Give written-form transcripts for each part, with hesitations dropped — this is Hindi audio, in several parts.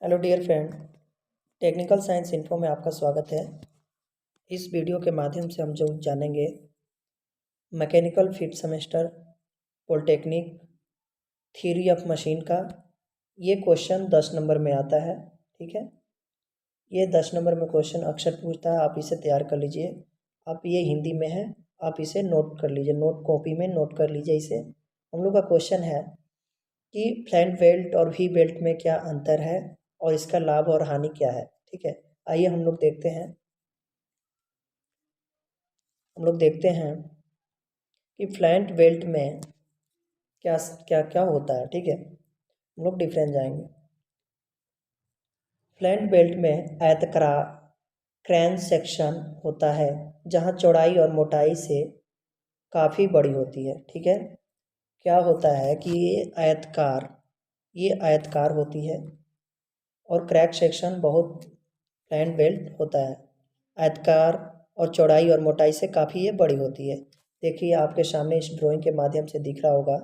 Hello dear friend, technical science info में आपका स्वागत है। इस वीडियो के माध्यम से हम जो जानेंगे mechanical fifth semester polytechnic theory of machine का ये क्वेश्चन 10 नंबर में आता है। ठीक है, ये 10 नंबर में क्वेश्चन अक्सर पूछता है। आप इसे तैयार कर लीजिए। आप ये हिंदी में है, आप इसे नोट कर लीजिए, नोट कॉपी में नोट कर लीजिए इसे। हम लोग का क्वेश्चन है कि फ्लैट बेल्ट और वी बेल्ट में क्या अंतर है और इसका लाभ और हानि क्या है। ठीक है, आइए हम लोग देखते हैं कि फ्लैट बेल्ट में क्या क्या क्या होता है। ठीक है, हम लोग डिफरेंस जाएंगे। फ्लैट बेल्ट में आयताकार क्रॉस सेक्शन होता है जहां चौड़ाई और मोटाई से काफ़ी बड़ी होती है। ठीक है, क्या होता है कि ये आयतकार होती है और क्रैक सेक्शन बहुत फ्लैट बेल्ट होता है। आयतकार और चौड़ाई और मोटाई से काफ़ी ये बड़ी होती है। देखिए आपके सामने इस ड्राइंग के माध्यम से दिख रहा होगा।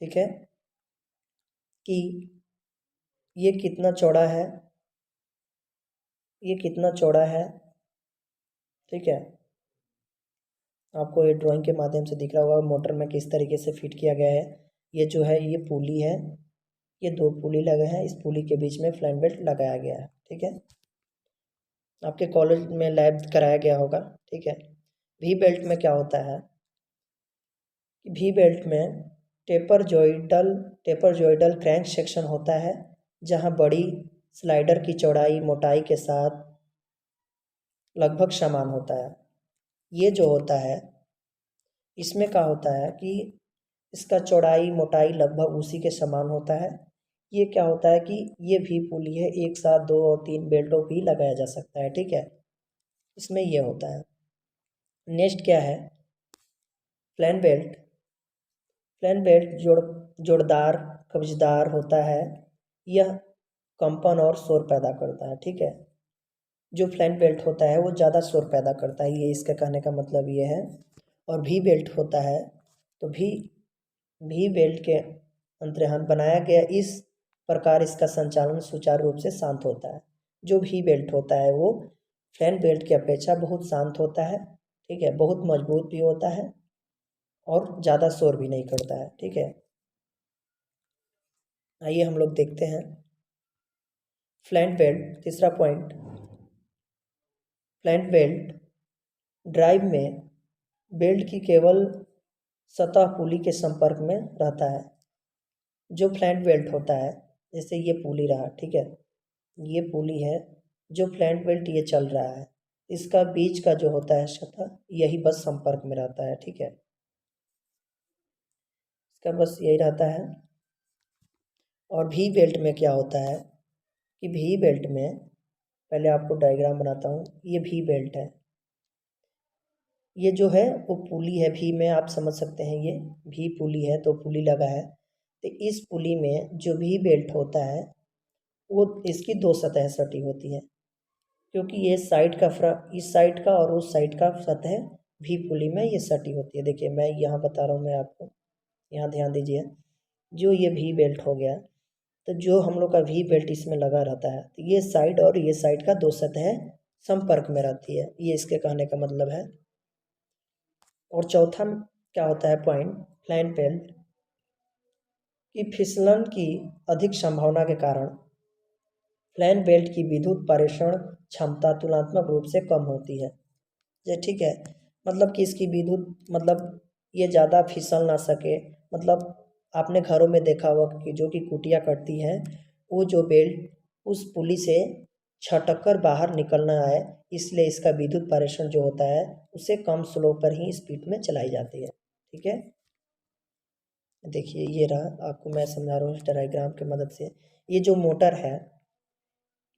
ठीक है, कि ये कितना चौड़ा है, ये कितना चौड़ा है। ठीक है, आपको ये ड्राइंग के माध्यम से दिख रहा होगा मोटर में किस तरीके से फिट किया गया है। ये जो है ये पुली है, ये 2 पुली लगे हैं, इस पुली के बीच में फ्लैट बेल्ट लगाया गया है। ठीक है, आपके कॉलेज में लैब कराया गया होगा। ठीक है, वी बेल्ट में क्या होता है कि वी बेल्ट में टेपर जॉइडल क्रैंक सेक्शन होता है जहां बड़ी स्लाइडर की चौड़ाई मोटाई के साथ लगभग समान होता है। ये जो होता है इसमें क्या होता है कि इसका चौड़ाई मोटाई लगभग उसी के समान होता है। ये क्या होता है कि ये भी पुली है, एक साथ 2 और 3 बेल्टों भी लगाया जा सकता है। ठीक है, इसमें ये होता है। नेक्स्ट क्या है, फ्लैट बेल्ट। फ्लैट बेल्ट जोड़दार कब्जदार होता है। यह कंपन और शोर पैदा करता है। ठीक है, जो फ्लैट बेल्ट होता है वो ज़्यादा शोर पैदा करता है, ये इसका कहने का मतलब ये है। और वी बेल्ट होता है तो वी बेल्ट के अंतर्गत बनाया गया इस प्रकार इसका संचालन सुचारू रूप से शांत होता है। जो वी बेल्ट होता है वो फ्लैट बेल्ट की अपेक्षा बहुत शांत होता है। ठीक है, बहुत मजबूत भी होता है और ज़्यादा शोर भी नहीं करता है। ठीक है, आइए हम लोग देखते हैं फ्लैट बेल्ट। तीसरा पॉइंट, फ्लैट बेल्ट ड्राइव में बेल्ट की केवल सतह पुली के संपर्क में रहता है। जो फ्लैट बेल्ट होता है, जैसे ये पुली रहा, ठीक है, ये पुली है, जो फ्लैट बेल्ट ये चल रहा है, इसका बीच का जो होता है सतह यही बस संपर्क में रहता है। ठीक है, इसका बस यही रहता है। और वी बेल्ट में क्या होता है कि वी बेल्ट में, पहले आपको डायग्राम बनाता हूँ। ये वी बेल्ट है, ये जो है वो पुली है। वी में आप समझ सकते हैं ये वी पुली है तो पुली लगा है। तो इस पुली में जो वी बेल्ट होता है वो इसकी 2 सतह सटी होती है, क्योंकि ये साइड का इस साइड का और उस साइड का सतह वी पुली में ये सटी होती है। देखिए मैं यहाँ बता रहा हूँ, मैं आपको यहाँ ध्यान दीजिए। जो ये वी बेल्ट हो गया, तो जो हम लोग का वी बेल्ट इसमें लगा रहता है, तो ये साइड और ये साइड का 2 सतह संपर्क में रहती है, ये इसके कहने का मतलब है। और चौथा क्या होता है पॉइंट, फ्लैट बेल्ट की फिसलन की अधिक संभावना के कारण फ्लैट बेल्ट की विद्युत पारेषण क्षमता तुलनात्मक रूप से कम होती है। ये ठीक है, मतलब कि इसकी विद्युत मतलब ये ज़्यादा फिसल ना सके। मतलब आपने घरों में देखा होगा कि जो कि कुटिया कटती हैं, वो जो बेल्ट उस पुली से छटक कर बाहर निकलना आए, इसलिए इसका विद्युत पारेषण जो होता है उसे कम स्लो पर ही स्पीड में चलाई जाती है। ठीक है, देखिए ये रहा, आपको मैं समझा रहा हूँ इस डायग्राम की मदद से। ये जो मोटर है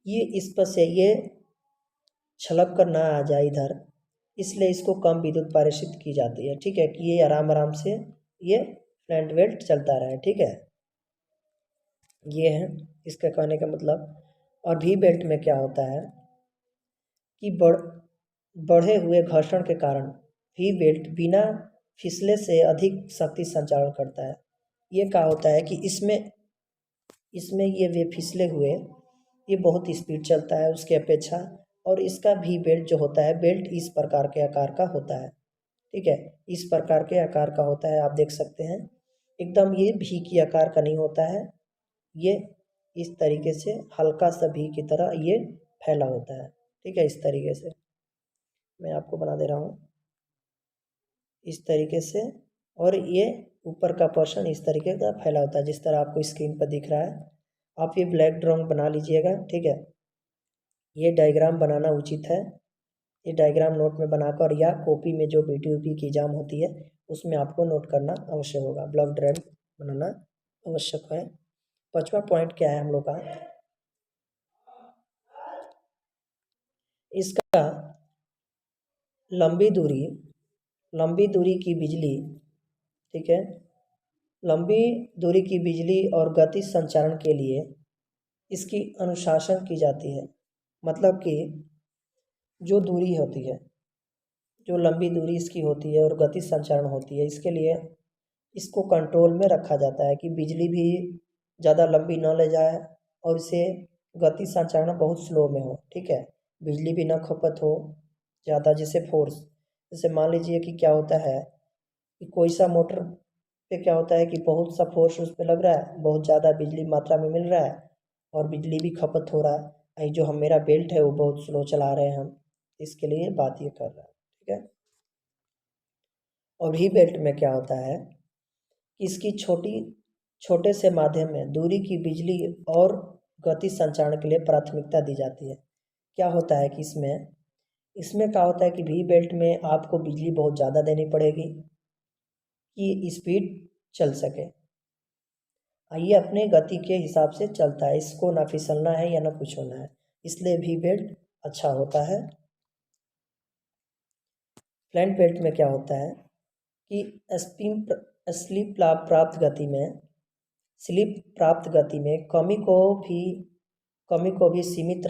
ये इस पर से ये छलक कर ना आ जाए इधर, इसलिए इसको कम विद्युत पारेषित की जाती है। ठीक है, कि ये आराम आराम से ये फ्लैट बेल्ट चलता रहे। ठीक है, ये है इसका कहने का मतलब। और वी बेल्ट में क्या होता है कि बढ़े हुए घर्षण के कारण वी बेल्ट बिना फिसले से अधिक शक्ति संचारण करता है। ये क्या होता है कि इसमें इसमें ये वे फिसले हुए ये बहुत स्पीड चलता है उसके अपेक्षा। और इसका भी बेल्ट जो होता है, बेल्ट इस प्रकार के आकार का होता है, ठीक है, इस प्रकार के आकार का होता है। आप देख सकते हैं एकदम ये भी की आकार का नहीं होता है, ये इस तरीके से हल्का सा भी की तरह ये फैला होता है, ठीक है। इस तरीके से मैं आपको बना दे रहा हूँ, इस तरीके से। और ये ऊपर का पोर्शन इस तरीके का फैला होता है, जिस तरह आपको स्क्रीन पर दिख रहा है। आप ये ब्लैक ड्राइंग बना लीजिएगा, ठीक है। ये डायग्राम बनाना उचित है, ये डायग्राम नोट में बनाकर या कॉपी में जो बीटीयूपी की एग्जाम होती है उसमें आपको नोट करना अवश्य होगा। ब्लॉक ड्राइव बनाना आवश्यक है। 5वां पॉइंट क्या है हम लोग का, इसका लंबी दूरी की बिजली, ठीक है, लंबी दूरी की बिजली और गति संचारण के लिए इसकी अनुशासन की जाती है। मतलब कि जो दूरी होती है, जो लंबी दूरी इसकी होती है और गति संचारण होती है, इसके लिए इसको कंट्रोल में रखा जाता है कि बिजली भी ज़्यादा लंबी न ले जाए और इसे गति संचारण बहुत स्लो में हो, ठीक है। बिजली भी ना खपत हो ज़्यादा, जैसे फोर्स, जैसे मान लीजिए कि क्या होता है कि कोई सा मोटर पे क्या होता है कि बहुत सा फोर्स उस पर लग रहा है, बहुत ज़्यादा बिजली मात्रा में मिल रहा है और बिजली भी खपत हो रहा है। जो हम मेरा बेल्ट है वो बहुत स्लो चला रहे हैं हम, इसके लिए बात ये कर रहा है, ठीक है। और ही बेल्ट में क्या होता है कि इसकी छोटे से माध्यम में दूरी की बिजली और गति संचारण के लिए प्राथमिकता दी जाती है। क्या होता है कि इसमें क्या होता है कि भी बेल्ट में आपको बिजली बहुत ज़्यादा देनी पड़ेगी कि स्पीड चल सके। ये अपने गति के हिसाब से चलता है, इसको ना फिसलना है या ना कुछ होना है, इसलिए भी बेल्ट अच्छा होता है। फ्लैट बेल्ट में क्या होता है कि स्लिप प्राप्त गति में कमी को भी सीमित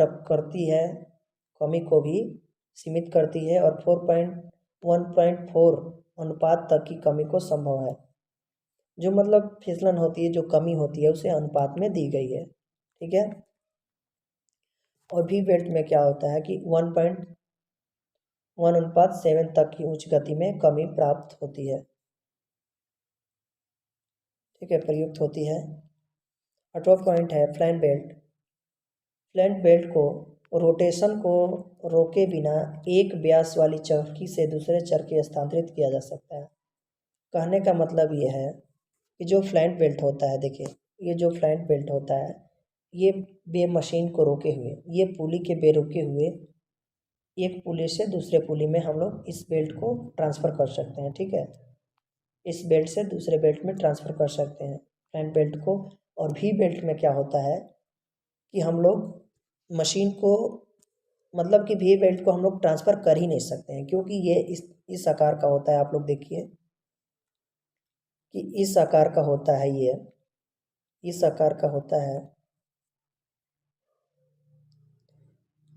करती है और 1.4 अनुपात तक की कमी को संभव है। जो मतलब फिसलन होती है, जो कमी होती है, उसे अनुपात में दी गई है, ठीक है। और भी बेल्ट में क्या होता है कि 1.1:7 तक की उच्च गति में कमी प्राप्त होती है, ठीक है, प्रयुक्त होती है। 8वां पॉइंट है फ्लैट बेल्ट को रोटेशन को रोके बिना एक व्यास वाली चरखी से दूसरे चरखी स्थानांतरित किया जा सकता है। कहने का मतलब ये है कि जो फ्लैट बेल्ट होता है, देखिए ये जो फ्लैट बेल्ट होता है, ये बे मशीन को रोके हुए, ये पुली के बे रोके हुए एक पुली से दूसरे पुली में हम लोग इस बेल्ट को ट्रांसफ़र कर सकते हैं, ठीक है। इस बेल्ट से दूसरे बेल्ट में ट्रांसफ़र कर सकते हैं फ्लैट बेल्ट को। और भी बेल्ट में क्या होता है कि हम लोग मशीन को, मतलब कि भी बेल्ट को हम लोग ट्रांसफ़र कर ही नहीं सकते हैं, क्योंकि ये इस आकार का होता है। आप लोग देखिए कि इस आकार का होता है, ये इस आकार का होता है,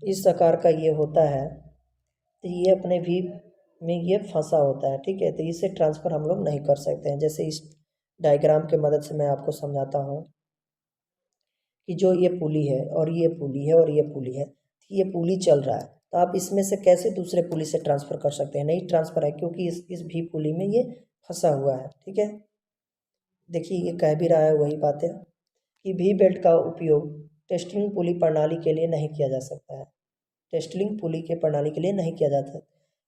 इस आकार का ये होता है, तो ये अपने भी में ये फंसा होता है, ठीक है। तो इसे ट्रांसफ़र हम लोग नहीं कर सकते हैं। जैसे इस डायग्राम के मदद से मैं आपको समझाता हूँ कि जो ये पुली है और ये पुली है और ये पुली है, ये पुली चल रहा है, तो आप इसमें से कैसे दूसरे पुली से ट्रांसफ़र कर सकते हैं? नहीं ट्रांसफ़र है, क्योंकि इस भी पुली में ये फंसा हुआ है, ठीक है। देखिए ये कह भी रहा है वही बातें कि भी बेल्ट का उपयोग टेस्टिंग पुली प्रणाली के लिए नहीं किया जा सकता है। टेस्टिंग पुली के प्रणाली के लिए नहीं किया जाता,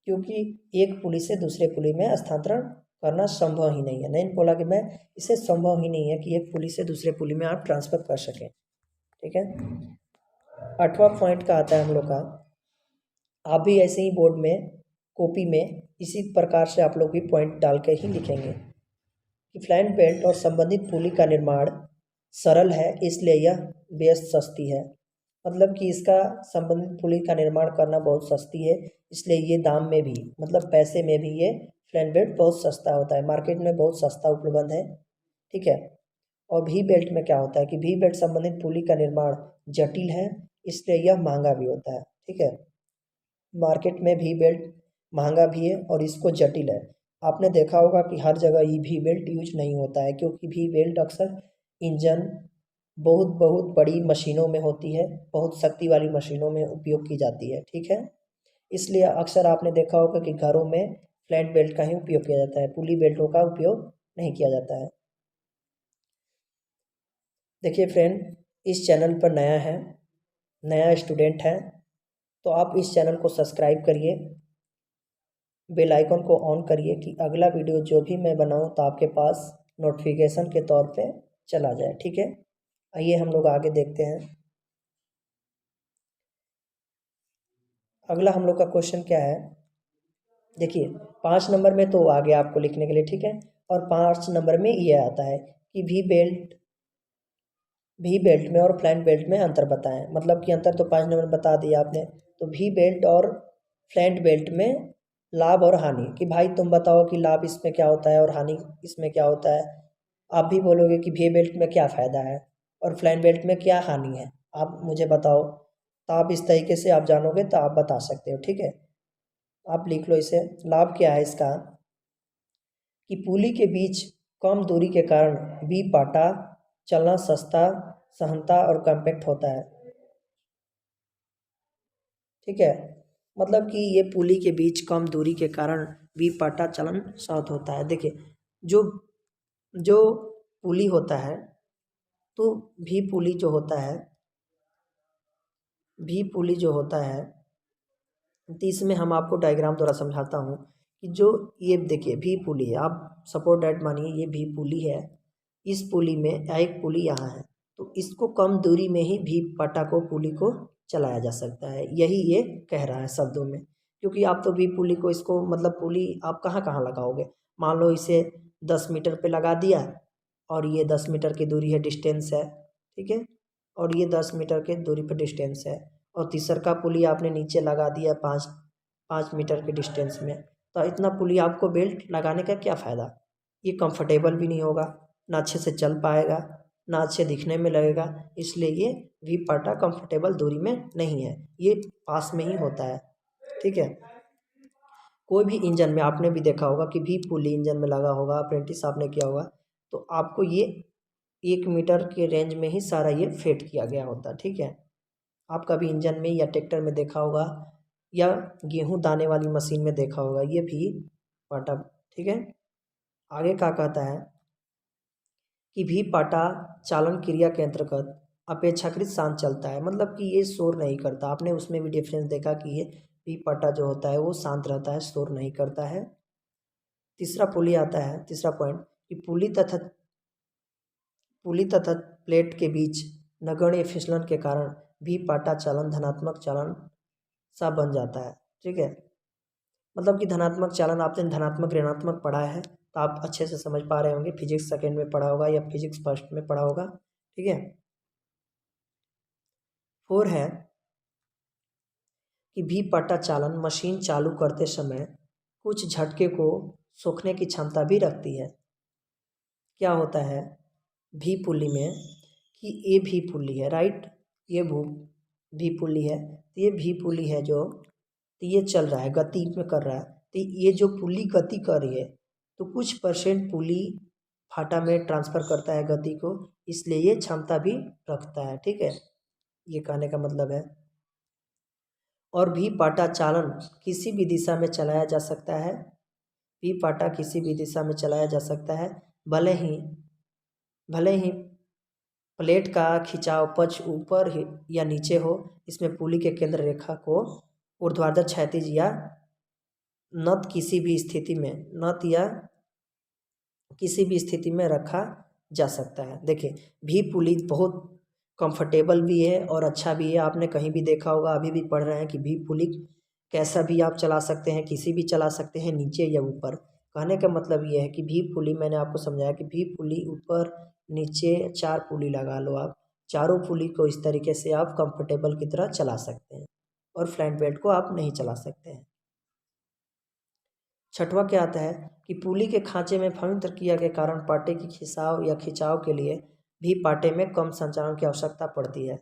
क्योंकि एक पुली से दूसरे पुली में स्थानांतरण करना संभव ही नहीं है। नहीं बोला कि मैं इसे संभव ही नहीं है कि एक पुली से दूसरे पुली में आप ट्रांसफ़र कर सकें, ठीक है। 8वां पॉइंट का आता है हम लोग का, आप भी ऐसे ही बोर्ड में कॉपी में इसी प्रकार से आप लोग भी पॉइंट डाल के ही लिखेंगे कि फ्लैट बेल्ट और संबंधित पुली का निर्माण सरल है, इसलिए यह बेहद सस्ती है। मतलब कि इसका संबंधित पुली का निर्माण करना बहुत सस्ती है, इसलिए ये दाम में भी, मतलब पैसे में भी ये फ्लैट बेल्ट बहुत सस्ता होता है, मार्केट में बहुत सस्ता उपलब्ध है, ठीक है। और भी बेल्ट में क्या होता है कि भी बेल्ट संबंधित पुली का निर्माण जटिल है, इसलिए यह महंगा भी होता है, ठीक है। मार्केट में भी बेल्ट महंगा भी है और इसको जटिल है। आपने देखा होगा कि हर जगह ये भी बेल्ट यूज नहीं होता है, क्योंकि भी बेल्ट अक्सर इंजन, बहुत बहुत बड़ी मशीनों में होती है, बहुत शक्ति वाली मशीनों में उपयोग की जाती है, ठीक है। इसलिए अक्सर आपने देखा होगा कि घरों में फ्लैट बेल्ट का ही उपयोग किया जाता है, पुली बेल्टों का उपयोग नहीं किया जाता है। देखिए फ्रेंड, इस चैनल पर नया है, नया स्टूडेंट है, तो आप इस चैनल को सब्सक्राइब करिए, बेल आइकन को ऑन करिए कि अगला वीडियो जो भी मैं बनाऊं तो आपके पास नोटिफिकेशन के तौर पे चला जाए, ठीक है। आइए हम लोग आगे देखते हैं। अगला हम लोग का क्वेश्चन क्या है, देखिए 5 नंबर में तो आ गया आपको लिखने के लिए, ठीक है। और 5 नंबर में ये आता है कि भी बेल्ट में और फ्लैट बेल्ट में अंतर बताएं। मतलब कि अंतर तो 5 नंबर बता दिया आपने, तो भी बेल्ट और फ्लैट बेल्ट में लाभ और हानि, कि भाई तुम बताओ कि लाभ इसमें क्या होता है और हानि इसमें क्या होता है। आप भी बोलोगे कि भी बेल्ट में क्या फ़ायदा है और फ्लैट बेल्ट में क्या हानि है, आप मुझे बताओ। तो आप इस तरीके से आप जानोगे तो आप बता सकते हो, ठीक है। आप लिख लो इसे। लाभ क्या है इसका कि पुली के बीच कम दूरी के कारण बी पाटा चलना सस्ता, सहनता और कॉम्पैक्ट होता है, ठीक है। मतलब कि ये पुली के बीच कम दूरी के कारण बी पाटा चलन सहज होता है। देखिए जो जो पुली होता है, तो भी पुली जो होता है, भी पुली जो होता है, तो इसमें हम आपको डायग्राम द्वारा समझाता हूँ कि जो ये देखिए भी पुली है, आप सपोर्ट डेट मानिए ये भी पुली है, इस पुली में एक पुली यहाँ है, तो इसको कम दूरी में ही भी पटा को पुली को चलाया जा सकता है, यही ये कह रहा है शब्दों में। क्योंकि आप तो भी पुली को इसको मतलब पुली आप कहाँ कहाँ लगाओगे, मान लो इसे 10 मीटर पे लगा दिया और ये 10 मीटर की दूरी है, डिस्टेंस है, ठीक है। और ये 10 मीटर के दूरी पर डिस्टेंस है, और तीसरा पुली आपने नीचे लगा दिया 5 मीटर के डिस्टेंस में, तो इतना पुली आपको बेल्ट लगाने का क्या फ़ायदा। ये कंफर्टेबल भी नहीं होगा, ना अच्छे से चल पाएगा, ना अच्छे दिखने में लगेगा। इसलिए ये वी पाटा कंफर्टेबल दूरी में नहीं है, ये पास में ही होता है, ठीक है। कोई भी इंजन में आपने भी देखा होगा कि भी पुली इंजन में लगा होगा, अप्रेंटिस आपने किया होगा, तो आपको ये 1 मीटर के रेंज में ही सारा ये फिट किया गया होता है, ठीक है। आप कभी इंजन में या ट्रैक्टर में देखा होगा या गेहूं दाने वाली मशीन में देखा होगा ये भी पाटा, ठीक है। आगे क्या कहता है कि भी पाटा चालन क्रिया के अंतर्गत अपेक्षाकृत शांत चलता है, मतलब कि ये शोर नहीं करता। आपने उसमें भी डिफरेंस देखा कि ये भी पाटा जो होता है वो शांत रहता है, शोर नहीं करता है। तीसरा पुली आता है, तीसरा पॉइंट कि पुली तथा प्लेट के बीच नगण्य फिसलन के कारण भी पाटा चालन धनात्मक चालन सा बन जाता है, ठीक है। मतलब कि धनात्मक चालन आपने धनात्मक ऋणात्मक पढ़ा है, तो आप अच्छे से समझ पा रहे होंगे, फिजिक्स सेकेंड में पढ़ा होगा या फिजिक्स फर्स्ट में पढ़ा होगा, ठीक है। 4 है कि भी पट्टा चालन मशीन चालू करते समय कुछ झटके को सोखने की क्षमता भी रखती है। क्या होता है भी पुली में कि ये भी पुली है, राइट, ये भी पुली है, तो ये भी पुली है जो, तो ये चल रहा है, गति में कर रहा है, तो ये जो पुली गति कर रही है तो कुछ परसेंट पुली फाटा में ट्रांसफ़र करता है गति को, इसलिए ये क्षमता भी रखता है, ठीक है। ये कहने का मतलब है। और भी पाटा चालन किसी भी दिशा में चलाया जा सकता है, भी पाटा किसी भी दिशा में चलाया जा सकता है, भले ही प्लेट का खिंचाव पक्ष ऊपर या नीचे हो। इसमें पुली के केंद्र रेखा को ऊर्ध्वाधर क्षैतिज या नत किसी भी स्थिति में रखा जा सकता है। देखिए भी पुली बहुत कंफर्टेबल भी है और अच्छा भी है, आपने कहीं भी देखा होगा, अभी भी पढ़ रहे हैं कि भी पुली कैसा भी आप चला सकते हैं, किसी भी चला सकते हैं, नीचे या ऊपर। कहने का मतलब ये है कि भी पुली मैंने आपको समझाया कि भी पुली ऊपर नीचे 4 पुली लगा लो आप, चारों पुली को इस तरीके से आप कंफर्टेबल की तरह चला सकते हैं, और फ्लैट बेल्ट को आप नहीं चला सकते हैं। छठवां क्या आता है कि पुली के खांचे में फविंत्र क्रिया के कारण पाटे की खिंचाव के लिए भी पाटे में कम संचालन की आवश्यकता पड़ती है,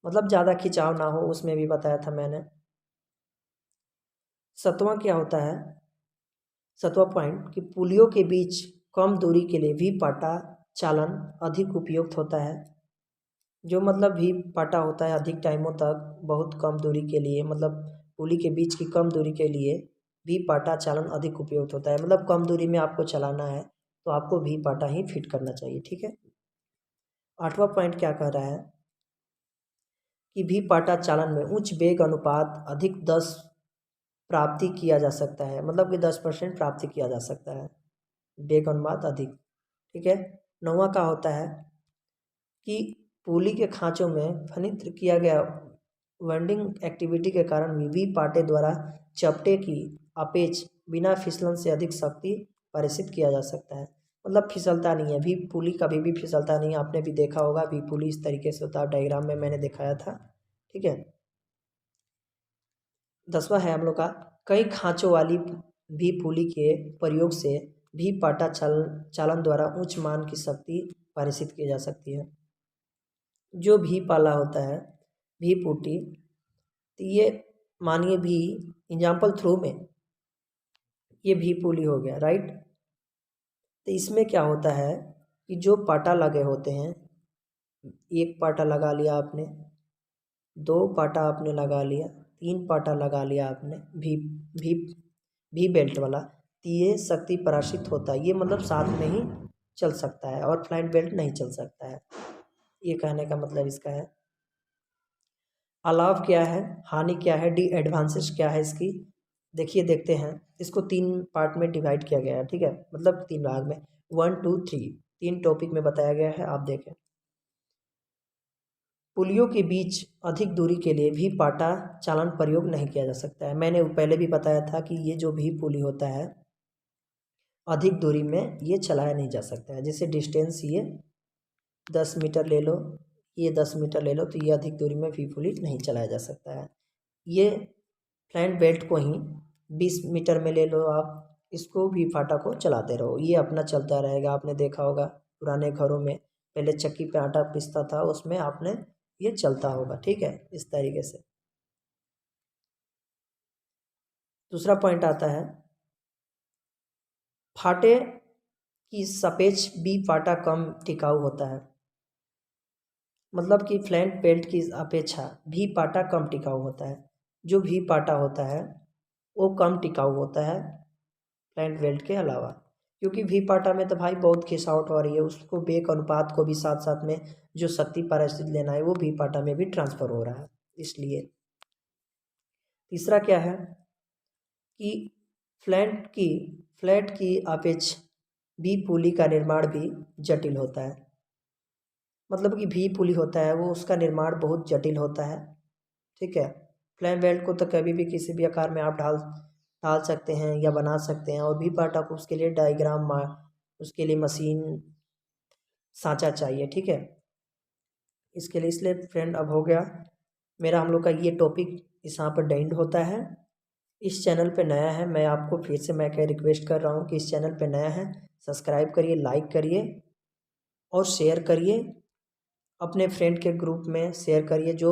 मतलब ज़्यादा खिंचाव ना हो, उसमें भी बताया था मैंने। सतवां क्या होता है, सतवां पॉइंट कि पुलियों के बीच कम दूरी के लिए भी पाटा चालन अधिक उपयुक्त होता है। जो मतलब भी पाटा होता है अधिक टाइमों तक बहुत कम दूरी के लिए, मतलब पुली के बीच की कम दूरी के लिए भी पाटा चालन अधिक उपयुक्त होता है। मतलब कम दूरी में आपको चलाना है तो आपको भी पाटा ही फिट करना चाहिए, ठीक है। 8वां पॉइंट क्या कह रहा है कि भी पाटा चालन में उच्च वेग अनुपात अधिक 10 प्राप्ति किया जा सकता है, मतलब कि 10% प्राप्ति किया जा सकता है, वेग अनुपात अधिक, ठीक है। 9वां का होता है कि पुली के खांचों में फनित किया गया वेंडिंग एक्टिविटी के कारण भी पाटे द्वारा चपटे की अपेक्ष बिना फिसलन से अधिक शक्ति प्रेषित किया जा सकता है। मतलब फिसलता नहीं है, भी पुली कभी भी फिसलता नहीं है। आपने भी देखा होगा भी पुली इस तरीके से होता है, डायग्राम में मैंने दिखाया था, ठीक है। 10वां है हम लोग का, कई खांचों वाली भी पुली के प्रयोग से भी पाटा चालन द्वारा उच्च मान की शक्ति प्रेषित की जा सकती है। जो भी पाला होता है भी पुटी, तो ये मानिए भी एग्जाम्पल थ्रू में ये भी पुली हो गया, राइट। तो इसमें क्या होता है कि जो पाटा लगे होते हैं, एक पाटा लगा लिया आपने, 2 पाटा आपने लगा लिया, 3 पाटा लगा लिया आपने भी भी बेल्ट वाला, तो ये शक्ति प्रसारित होता है। ये मतलब साथ में ही चल सकता है और फ्लाइट बेल्ट नहीं चल सकता है, ये कहने का मतलब इसका है। अलाव क्या है, हानि क्या है, डी एडवांसेस क्या है इसकी, देखिए देखते हैं। इसको 3 पार्ट में डिवाइड किया गया है, ठीक है, मतलब 3 भाग में, 1 2 3 3 टॉपिक में बताया गया है, आप देखें। पुलियों के बीच अधिक दूरी के लिए भी पाटा चालन प्रयोग नहीं किया जा सकता है। मैंने पहले भी बताया था कि ये जो भी पुली होता है अधिक दूरी में ये चलाया नहीं जा सकता है। जैसे डिस्टेंस ये 10 मीटर ले लो, ये 10 मीटर ले लो, तो ये अधिक दूरी में भी पुली नहीं चलाया जा सकता है। ये फ्लाइट बेल्ट को ही 20 मीटर में ले लो आप, इसको भी पाटा को चलाते रहो, ये अपना चलता रहेगा। आपने देखा होगा पुराने घरों में पहले चक्की पे आटा पीसता था, उसमें आपने ये चलता होगा, ठीक है, इस तरीके से। दूसरा पॉइंट आता है फाटे की सापेक्ष भी पाटा कम टिकाऊ होता है। मतलब कि फ्लैट बेल्ट की अपेक्षा भी पाटा कम टिकाऊ होता है। जो भी पाटा होता है वो कम टिकाऊ होता है फ्लैट बेल्ट के अलावा, क्योंकि भी पाटा में तो भाई बहुत खिंचावट हो रही है, उसको वेग अनुपात को भी साथ साथ में जो शक्ति पारिस्थित लेना है वो भी पाटा में भी ट्रांसफर हो रहा है, इसलिए। तीसरा क्या है कि फ्लैट की अपेक्ष भी पुली का निर्माण भी जटिल होता है। मतलब कि भी पुली होता है वो उसका निर्माण बहुत जटिल होता है, ठीक है। फ्लैट बेल्ट को तो कभी भी किसी भी आकार में आप ढाल सकते हैं या बना सकते हैं, और भी पार्ट को उसके लिए डायग्राम उसके लिए मशीन सांचा चाहिए, ठीक है। इसके लिए इसलिए फ्रेंड अब हो गया मेरा हम लोग का ये टॉपिक इस यहाँ पर डेंड होता है। इस चैनल पे नया है, मैं आपको फिर से मैं क्या रिक्वेस्ट कर रहा हूँ कि इस चैनल पे नया है सब्सक्राइब करिए, लाइक करिए और शेयर करिए, अपने फ्रेंड के ग्रुप में शेयर करिए, जो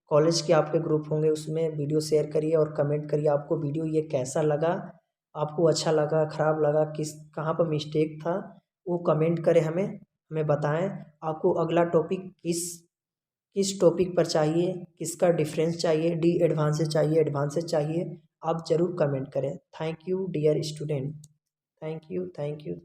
कॉलेज के आपके ग्रुप होंगे उसमें वीडियो शेयर करिए और कमेंट करिए आपको वीडियो ये कैसा लगा, आपको अच्छा लगा ख़राब लगा, किस कहाँ पर मिस्टेक था वो कमेंट करें, हमें बताएं। आपको अगला टॉपिक किस टॉपिक पर चाहिए, किसका डिफरेंस चाहिए, डी एडवांसेस चाहिए, एडवांसेस चाहिए, आप ज़रूर कमेंट करें। Thank you dear student, thank you.